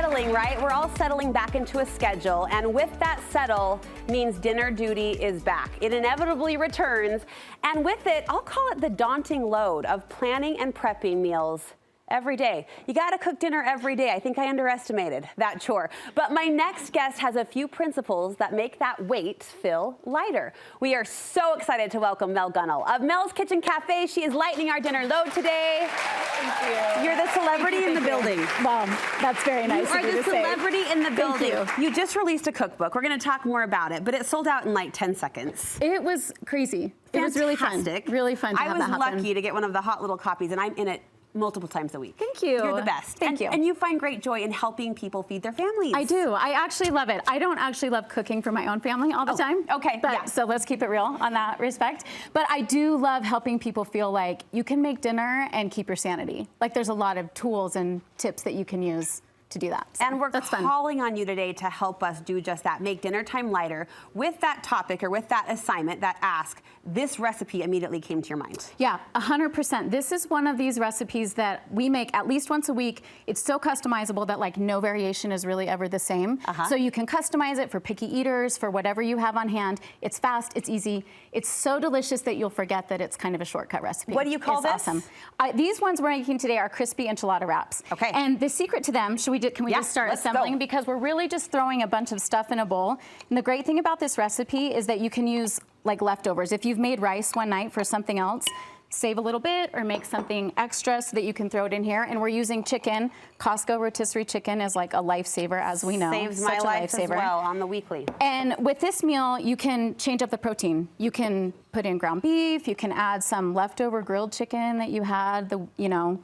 settling, right? We're all settling back into a schedule, and with that settle means dinner duty is back. It inevitably returns, and with it, I'll call it the daunting load of planning and prepping meals every day. You gotta cook dinner every day. I think I underestimated that chore. But my next guest has a few principles that make that weight feel lighter. We are so excited to welcome Mel Gunnell of Mel's Kitchen Cafe. She is lightening our dinner load today. Thank you. You're the celebrity in the building. Well, that's very nice You of are you the to say. celebrity in the building. Thank You just released a cookbook. We're gonna talk more about it, but it sold out in like 10 seconds. It was crazy. It was really fun. Fantastic. Really fun to have that happen. I was lucky to get one of the hot little copies, and I'm in it multiple times a week. Thank you. You're the best. Thank you. And you find great joy in helping people feed their families. I do. I actually love it. I don't actually love cooking for my own family all the time. Okay. But yeah. So let's keep it real on that respect. But I do love helping people feel like you can make dinner and keep your sanity. Like there's a lot of tools and tips that you can use to do that. So and we're that's calling fun. on you today to help us do just that, make dinner time lighter. With that topic or with that assignment, that ask, this recipe immediately came to your mind. Yeah, 100%. This is one of these recipes that we make at least once a week. It's so customizable that like no variation is really ever the same. So you can customize it for picky eaters, for whatever you have on hand. It's fast, it's easy. It's so delicious that you'll forget that it's kind of a shortcut recipe. What do you call this? Awesome. These ones we're making today are crispy enchilada wraps. Okay. And the secret to them, can we just start assembling? Because we're really just throwing a bunch of stuff in a bowl. And the great thing about this recipe is that you can use like leftovers. If you've made rice one night for something else, save a little bit or make something extra so that you can throw it in here. And we're using chicken. Costco rotisserie chicken is like a lifesaver, as we know. Saves my life as well on the weekly. And with this meal, you can change up the protein. You can put in ground beef. You can add some leftover grilled chicken that you had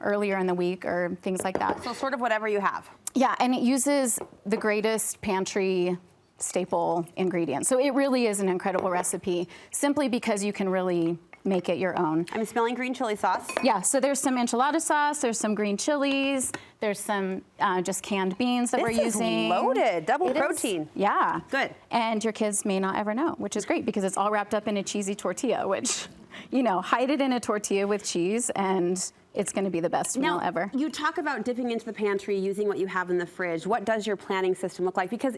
earlier in the week or things like that. So sort of whatever you have. Yeah, and it uses the greatest pantry staple ingredients. So it really is an incredible recipe, simply because you can really make it your own. I'm smelling green chili sauce. Yeah, so there's some enchilada sauce, there's some green chilies, there's some just canned beans that we're using. This is loaded, double protein. Yeah. Good. And your kids may not ever know, which is great because it's all wrapped up in a cheesy tortilla, which, hide it in a tortilla with cheese and it's going to be the best meal ever. You talk about dipping into the pantry, using what you have in the fridge. What does your planning system look like? Because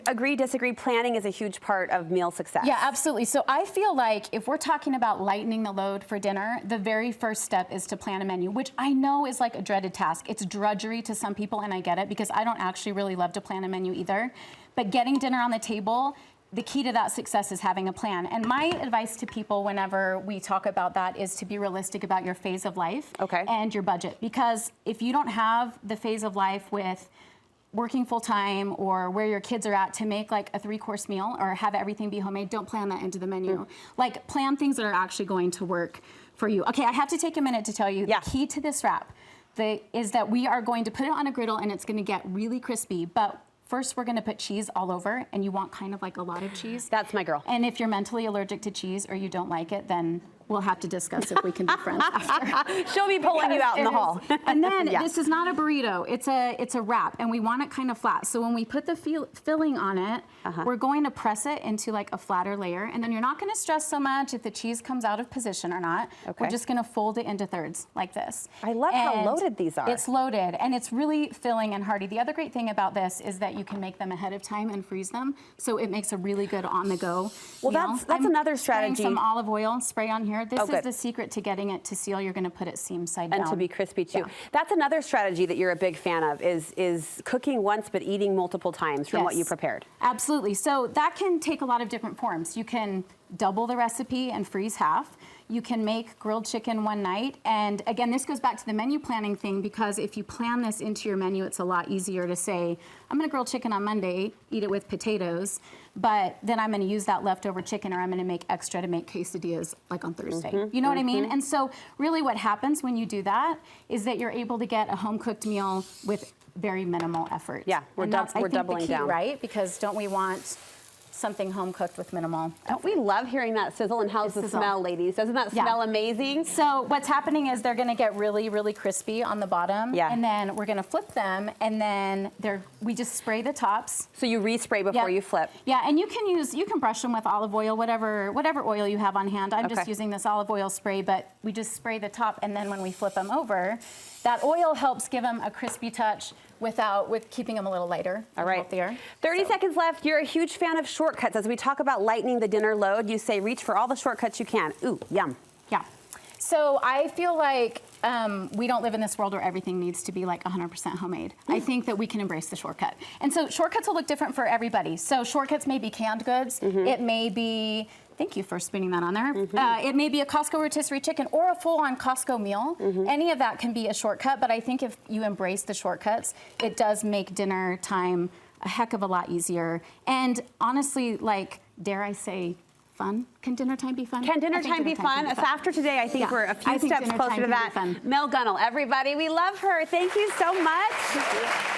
agree, disagree, planning is a huge part of meal success. Yeah, absolutely. So I feel like if we're talking about lightening the load for dinner, the very first step is to plan a menu, which I know is like a dreaded task. It's drudgery to some people, and I get it because I don't actually really love to plan a menu either. But getting dinner on the table, the key to that success is having a plan. And my advice to people whenever we talk about that is to be realistic about your phase of life and your budget. Because if you don't have the phase of life with working full time or where your kids are at to make like a 3-course meal or have everything be homemade, don't plan that into the menu. Like plan things that are actually going to work for you. Okay, I have to take a minute to tell you the key to this wrap is that we are going to put it on a griddle and it's going to get really crispy. But first, we're going to put cheese all over, and you want kind of like a lot of cheese. That's my girl. And if you're mentally allergic to cheese or you don't like it, then we'll have to discuss if we can be friends after. She'll be pulling you out in the hall. And then this is not a burrito. It's a wrap, and we want it kind of flat. So when we put the filling on it, we're going to press it into like a flatter layer, and then you're not going to stress so much if the cheese comes out of position or not. We're just going to fold it into thirds like this. I love how loaded these are. It's loaded, and it's really filling and hearty. The other great thing about this is that you can make them ahead of time and freeze them, so it makes a really good on-the-go meal. That's another strategy. Some olive oil, spray on here. This is the secret to getting it to seal. You're going to put it seam side down. And to be crispy too. That's another strategy that you're a big fan of is cooking once but eating multiple times from what you prepared. Absolutely. So that can take a lot of different forms. You can double the recipe and freeze half. You can make grilled chicken one night. And again, this goes back to the menu planning thing, because if you plan this into your menu, it's a lot easier to say, I'm going to grill chicken on Monday, eat it with potatoes, but then I'm going to use that leftover chicken, or I'm going to make extra to make quesadillas like on Thursday. You know what I mean? And so really what happens when you do that is that you're able to get a home-cooked meal with very minimal effort. Yeah, we're doubling down. Right? Because don't we want something home cooked with minimal. Don't we love hearing that sizzle? And how's the smell, ladies? Doesn't that smell amazing? So what's happening is they're going to get really, really crispy on the bottom. Yeah. And then we're going to flip them, and then we just spray the tops. So you respray before you flip. Yeah, and you can brush them with olive oil, whatever oil you have on hand. I'm just using this olive oil spray, but we just spray the top, and then when we flip them over, That oil helps give them a crispy touch with keeping them a little lighter. All right. Healthier. 30 seconds left. You're a huge fan of shortcuts. As we talk about lightening the dinner load, you say reach for all the shortcuts you can. Ooh, yum. Yeah. So I feel like we don't live in this world where everything needs to be like 100% homemade. I think that we can embrace the shortcut. And so shortcuts will look different for everybody. So shortcuts may be canned goods. It may be, thank you for spinning that on there. It may be a Costco rotisserie chicken or a full-on Costco meal. Any of that can be a shortcut, but I think if you embrace the shortcuts, it does make dinner time a heck of a lot easier. And honestly, like, dare I say, fun? Can dinner time be fun? Can dinner time be fun? So after today, I think we're a few steps closer to that. Mel Gunnell, everybody, we love her. Thank you so much.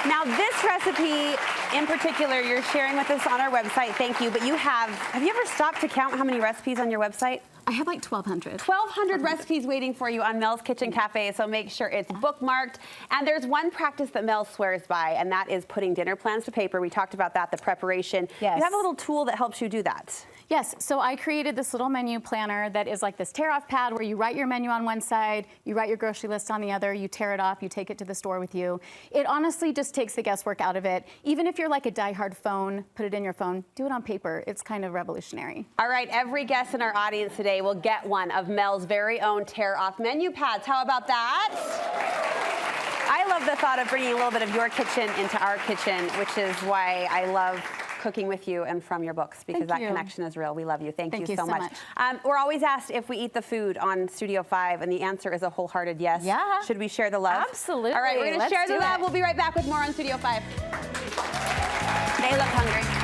Now, this recipe in particular, you're sharing with us on our website. Thank you. But you have you ever stopped to count how many recipes on your website? I have like 1,200. 1,200 recipes waiting for you on Mel's Kitchen Cafe, so make sure it's bookmarked. And there's one practice that Mel swears by, and that is putting dinner plans to paper. We talked about that, the preparation. Yes. You have a little tool that helps you do that. Yes, so I created this little menu planner that is like this tear-off pad where you write your menu on one side, you write your grocery list on the other, you tear it off, you take it to the store with you. It honestly just takes the guesswork out of it. Even if you're like a diehard phone, put it in your phone, do it on paper. It's kind of revolutionary. All right, every guest in our audience today will get one of Mel's very own tear-off menu pads. How about that? I love the thought of bringing a little bit of your kitchen into our kitchen, which is why I love cooking with you and from your books, because that connection is real. We love you. Thank you so much. We're always asked if we eat the food on Studio 5, and the answer is a wholehearted yes. Yeah. Should we share the love? Absolutely. All right, we're going to share the love. We'll be right back with more on Studio 5. They look hungry.